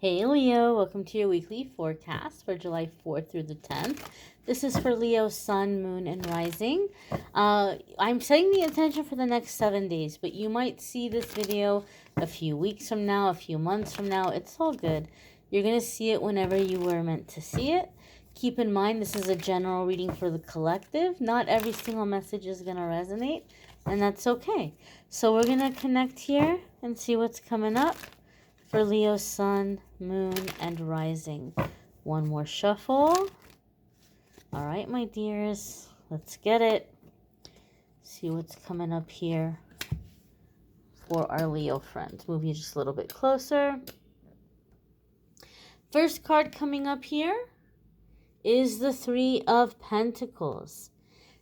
Hey Leo, welcome to your weekly forecast for July 4th through the 10th. This is for Leo, Sun, Moon, and Rising. I'm setting the intention for the next 7 days, but you might see this video a few weeks from now, a few months from now. It's all good. You're going to see it whenever you were meant to see it. Keep in mind, this is a general reading for the collective. Not every single message is going to resonate, and that's okay. So we're going to connect here and see what's coming up for Leo, Sun, Moon, and Rising. One more shuffle. All right, my dears, let's get it. See what's coming up here for our Leo friends. Move you just a little bit closer. First card coming up here is the Three of Pentacles.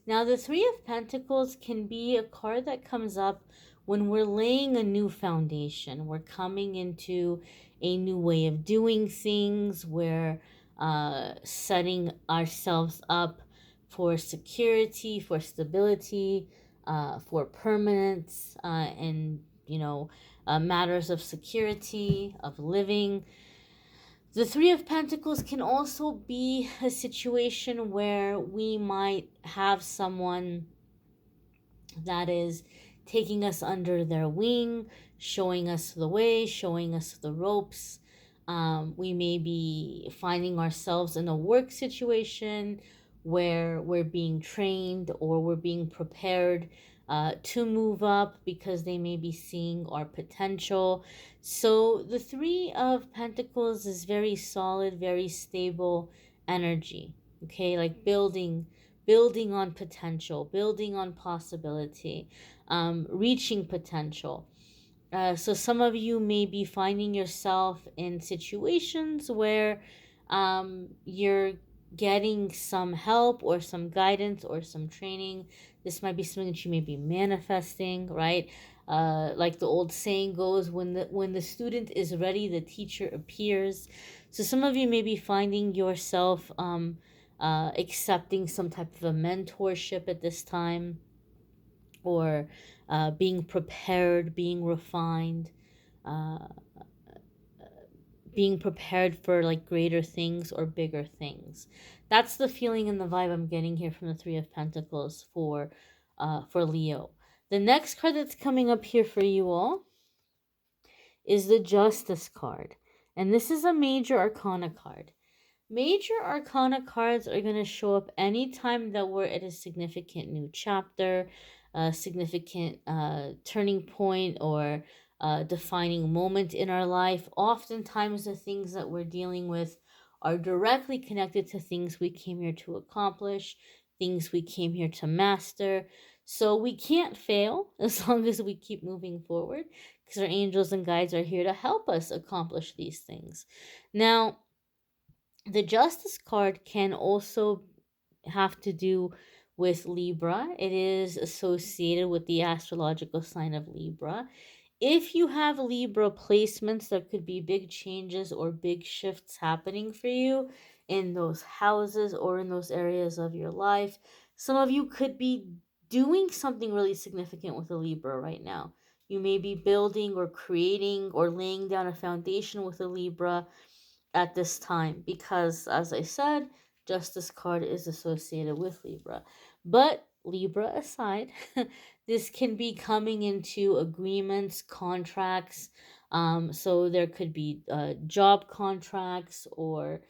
Now, the Three of Pentacles can be a card that comes up when we're laying a new foundation. We're coming into a new way of doing things. We're setting ourselves up for security, for stability, for permanence, and, matters of security, of living. The Three of Pentacles can also be a situation where we might have someone that is taking us under their wing, showing us the way, showing us the ropes. We may be finding ourselves in a work situation where we're being trained or we're being prepared to move up because they may be seeing our potential. So the Three of Pentacles is very solid, very stable energy. Okay, like building on potential, building on possibility, reaching potential. So some of you may be finding yourself in situations where you're getting some help or some guidance or some training. This might be something that you may be manifesting, right? Like the old saying goes, when the student is ready, the teacher appears. So some of you may be finding yourself accepting some type of a mentorship at this time, or being prepared, being refined, uh, being prepared for like greater things or bigger things. That's the feeling and the vibe I'm getting here from the Three of Pentacles for Leo. The next card that's coming up here for you all is the Justice card, and this is a major arcana card. Major arcana cards are going to show up anytime that we're at a significant new chapter, a significant turning point, or defining moment in our life. Oftentimes, the things that we're dealing with are directly connected to things we came here to accomplish, things we came here to master. So we can't fail as long as we keep moving forward, because our angels and guides are here to help us accomplish these things. Now, the Justice card can also have to do with Libra. It is associated with the astrological sign of Libra. If you have Libra placements, there could be big changes or big shifts happening for you in those houses or in those areas of your life. Some of you could be doing something really significant with a Libra right now. You may be building or creating or laying down a foundation with a Libra at this time, because, as I said, Justice card is associated with Libra. But Libra aside, this can be coming into agreements, contracts. So there could be job contracts or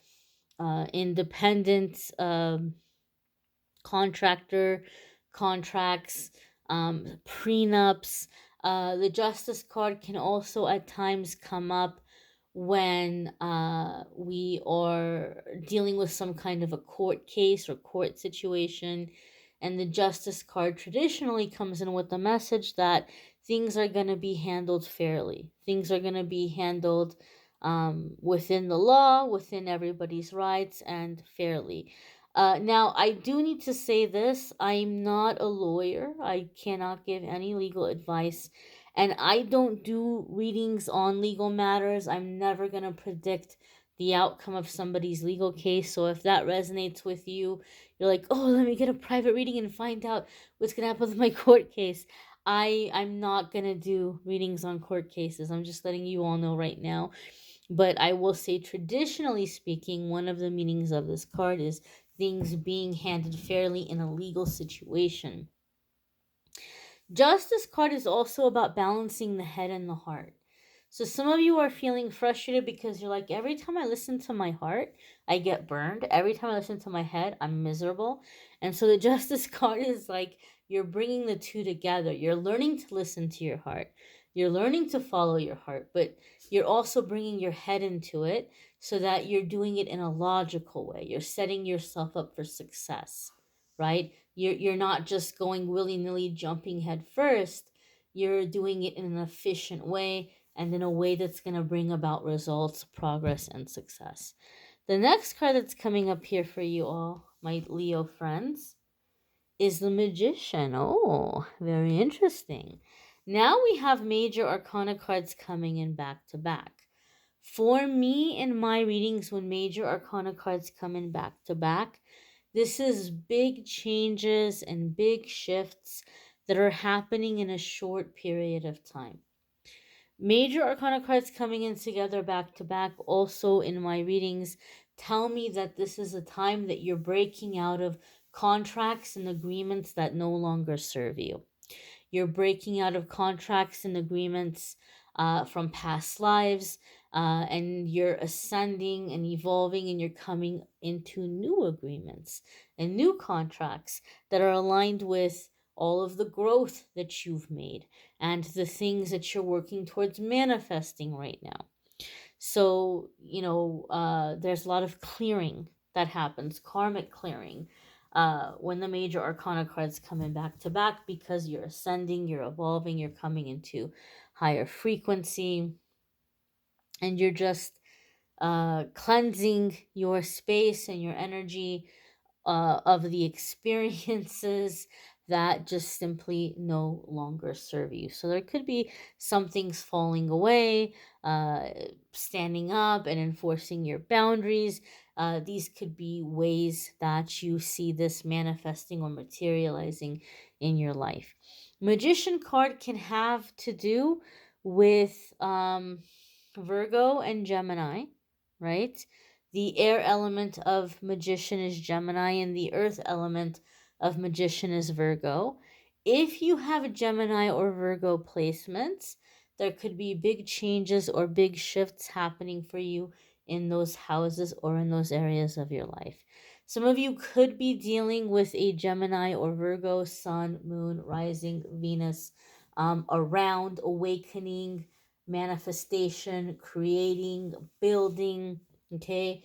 independent contractor contracts, prenups. The Justice card can also at times come up when we are dealing with some kind of a court case or court situation. And the Justice card traditionally comes in with the message that things are going to be handled fairly. Things are going to be handled within the law, within everybody's rights, and fairly. Now, I do need to say this. I'm not a lawyer. I cannot give any legal advice. And I don't do readings on legal matters. I'm never going to predict the outcome of somebody's legal case. So if that resonates with you, you're like, oh, let me get a private reading and find out what's going to happen with my court case. I'm not going to do readings on court cases. I'm just letting you all know right now. But I will say, traditionally speaking, one of the meanings of this card is things being handled fairly in a legal situation. Justice card is also about balancing the head and the heart. So some of you are feeling frustrated because you're like, every time I listen to my heart, I get burned. Every time I listen to my head, I'm miserable. And so the Justice card is like, you're bringing the two together. You're learning to listen to your heart. You're learning to follow your heart, but you're also bringing your head into it so that you're doing it in a logical way. You're setting yourself up for success, right? You're not just going willy-nilly jumping head first. You're doing it in an efficient way and in a way that's going to bring about results, progress, and success. The next card that's coming up here for you all, my Leo friends, is the Magician. Oh, very interesting. Now we have major arcana cards coming in back to back. For me, in my readings, when major arcana cards come in back to back, this is big changes and big shifts that are happening in a short period of time. Major arcana cards coming in together back to back, also in my readings, tell me that this is a time that you're breaking out of contracts and agreements that no longer serve you. You're breaking out of contracts and agreements from past lives, and you're ascending and evolving, and you're coming into new agreements and new contracts that are aligned with all of the growth that you've made and the things that you're working towards manifesting right now. So, there's a lot of clearing that happens, karmic clearing, when the major arcana cards come in back to back, because you're ascending, you're evolving, you're coming into higher frequency, and you're just cleansing your space and your energy of the experiences that just simply no longer serve you. So there could be some things falling away, uh, standing up and enforcing your boundaries. These could be ways that you see this manifesting or materializing in your life. Magician card can have to do with Virgo and Gemini, right? The air element of magician is Gemini, and the earth element of magician is Virgo. If you have Gemini or Virgo placements, there could be big changes or big shifts happening for you in those houses or in those areas of your life. Some of you could be dealing with a Gemini or Virgo sun, moon, rising, Venus, around awakening, manifestation, creating, building. Okay,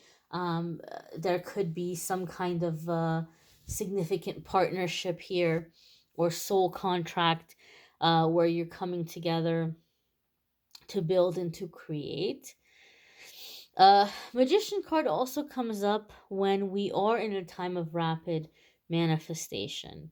there could be some kind of significant partnership here or soul contract where you're coming together to build and to create. Magician card also comes up when we are in a time of rapid manifestation.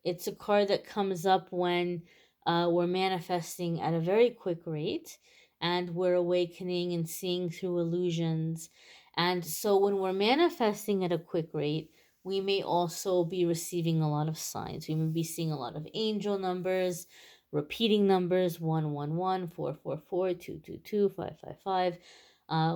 It's a card that comes up when we're manifesting at a very quick rate and we're awakening and seeing through illusions. And so when we're manifesting at a quick rate, we may also be receiving a lot of signs. We may be seeing a lot of angel numbers, repeating numbers 111, 444, 222, 555.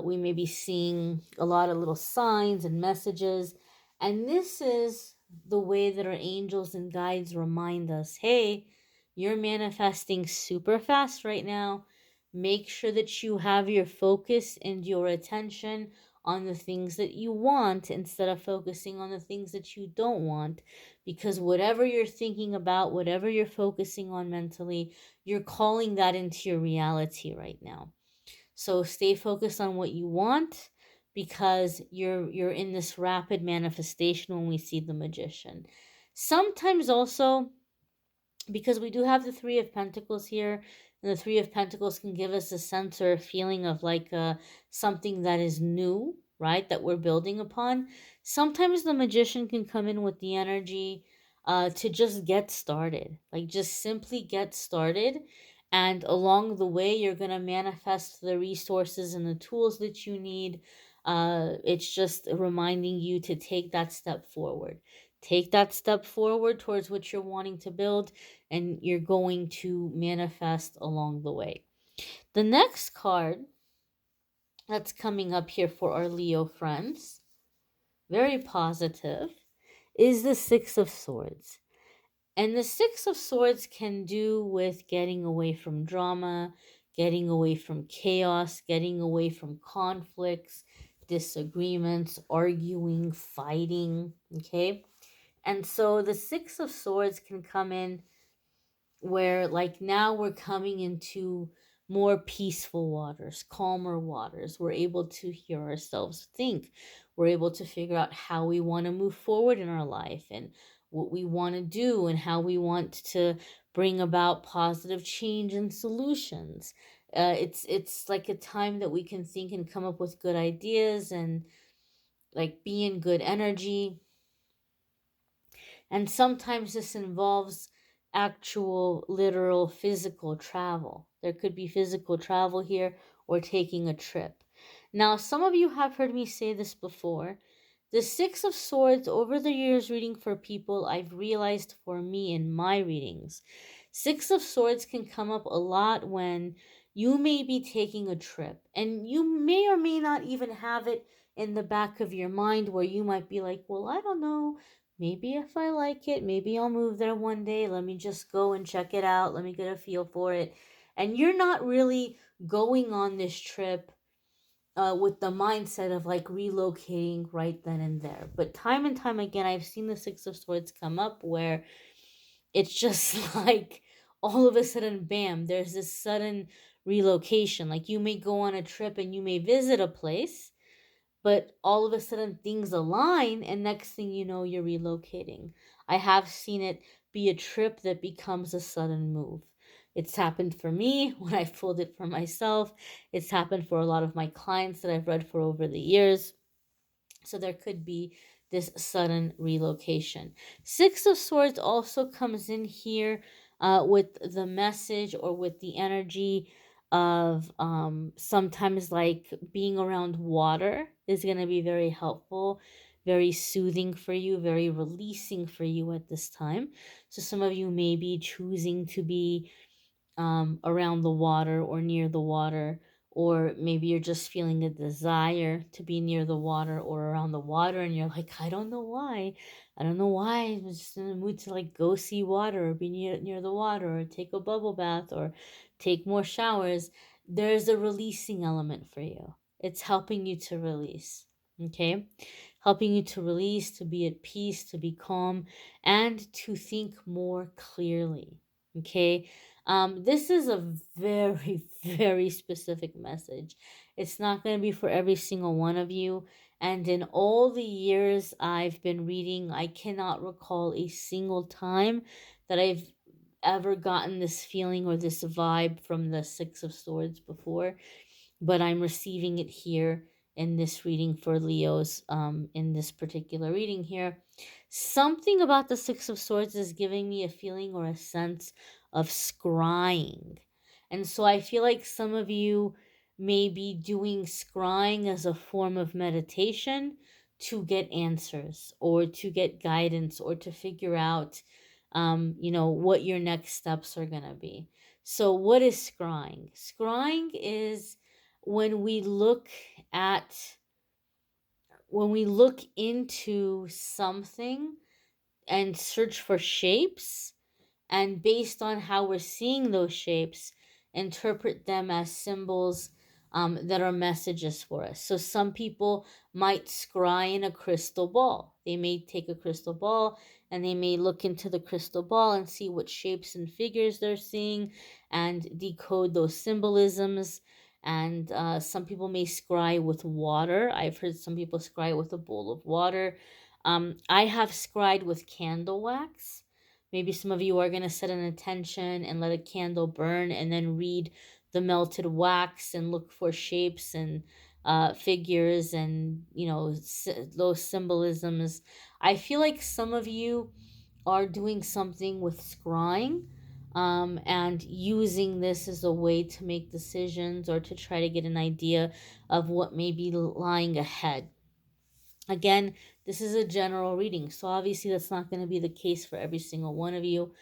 We may be seeing a lot of little signs and messages. And this is the way that our angels and guides remind us, hey, you're manifesting super fast right now. Make sure that you have your focus and your attention on the things that you want instead of focusing on the things that you don't want. Because whatever you're thinking about, whatever you're focusing on mentally, you're calling that into your reality right now. So stay focused on what you want, because you're in this rapid manifestation when we see the Magician. Sometimes also, because we do have the Three of Pentacles here, and the Three of Pentacles can give us a sense or a feeling of like something that is new, right, that we're building upon. Sometimes the Magician can come in with the energy to just get started, like just simply get started. And along the way, you're going to manifest the resources and the tools that you need. It's just reminding you to take that step forward. Take that step forward towards what you're wanting to build, and you're going to manifest along the way. The next card that's coming up here for our Leo friends, very positive, is the Six of Swords. And the Six of Swords can do with getting away from drama, getting away from chaos, getting away from conflicts, disagreements, arguing, fighting. Okay. And so the Six of Swords can come in where, like, now we're coming into more peaceful waters, calmer waters. We're able to hear ourselves think. We're able to figure out how we want to move forward in our life and what we want to do and how we want to bring about positive change and solutions. It's like a time that we can think and come up with good ideas and like be in good energy. And sometimes this involves actual, literal, physical travel. There could be physical travel here or taking a trip. Now, some of you have heard me say this before. The Six of Swords, over the years reading for people, I've realized for me in my readings, Six of Swords can come up a lot when you may be taking a trip and you may or may not even have it in the back of your mind where you might be like, well, I don't know. Maybe if I like it, maybe I'll move there one day. Let me just go and check it out. Let me get a feel for it. And you're not really going on this trip with the mindset of like relocating right then and there. But time and time again, I've seen the Six of Swords come up where it's just like all of a sudden, bam, there's this sudden relocation. Like you may go on a trip and you may visit a place, but all of a sudden things align and next thing you know you're relocating. I have seen it be a trip that becomes a sudden move. It's happened for me when I've pulled it for myself. It's happened for a lot of my clients that I've read for over the years. So there could be this sudden relocation. Six of Swords also comes in here with the message or with the energy of sometimes like being around water is going to be very helpful, very soothing for you, very releasing for you at this time. So some of you may be choosing to be around the water or near the water, or maybe you're just feeling a desire to be near the water or around the water, and you're like, I don't know why. I don't know why. I'm just in the mood to like go see water or be near the water or take a bubble bath or take more showers. There's a releasing element for you. It's helping you to release. Okay? Helping you to release, to be at peace, to be calm, and to think more clearly. Okay? This is a very, very specific message. It's not going to be for every single one of you. And in all the years I've been reading, I cannot recall a single time that I've ever gotten this feeling or this vibe from the Six of Swords before, but I'm receiving it here in this reading for Leos, in this particular reading here. Something about the Six of Swords is giving me a feeling or a sense of scrying. And so I feel like some of you may be doing scrying as a form of meditation to get answers or to get guidance or to figure out, what your next steps are going to be. So, what is scrying? Scrying is when we look at when we look into something and search for shapes, and based on how we're seeing those shapes, interpret them as symbols that are messages for us. So some people might scry in a crystal ball. They may take a crystal ball and they may look into the crystal ball and see what shapes and figures they're seeing and decode those symbolisms. And some people may scry with water. I've heard some people scry with a bowl of water. I have scried with candle wax. Maybe some of you are going to set an intention and let a candle burn and then read the melted wax and look for shapes and figures and, those symbolisms. I feel like some of you are doing something with scrying, and using this as a way to make decisions or to try to get an idea of what may be lying ahead. Again, this is a general reading, so obviously that's not going to be the case for every single one of you,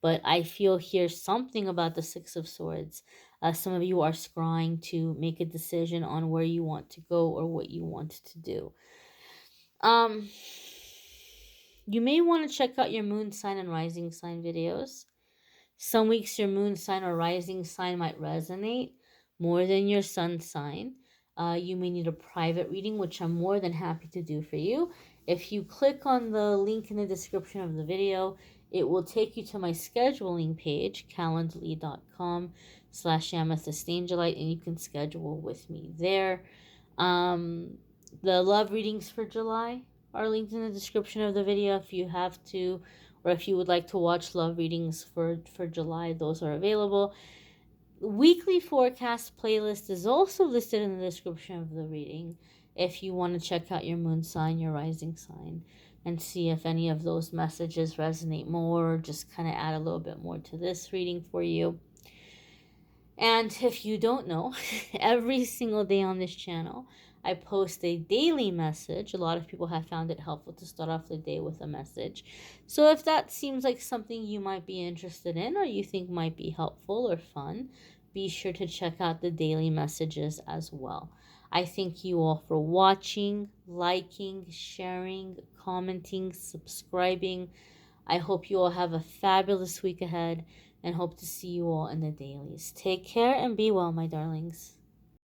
but I feel here something about the Six of Swords Some of you are scrying to make a decision on where you want to go or what you want to do. You may want to check out your moon sign and rising sign videos. Some weeks your moon sign or rising sign might resonate more than your sun sign. You may need a private reading, which I'm more than happy to do for you. If you click on the link in the description of the video, it will take you to my scheduling page, calendly.com/amethystangelite, and you can schedule with me there. The love readings for July are linked in the description of the video. If you have to, or if you would like to watch love readings for July, those are available. Weekly forecast playlist is also listed in the description of the reading if you want to check out your moon sign, your rising sign, and see if any of those messages resonate more, or just kind of add a little bit more to this reading for you. And if you don't know, every single day on this channel, I post a daily message. A lot of people have found it helpful to start off the day with a message. So if that seems like something you might be interested in or you think might be helpful or fun, be sure to check out the daily messages as well. I thank you all for watching, liking, sharing, commenting, subscribing. I hope you all have a fabulous week ahead and hope to see you all in the dailies. Take care and be well, my darlings.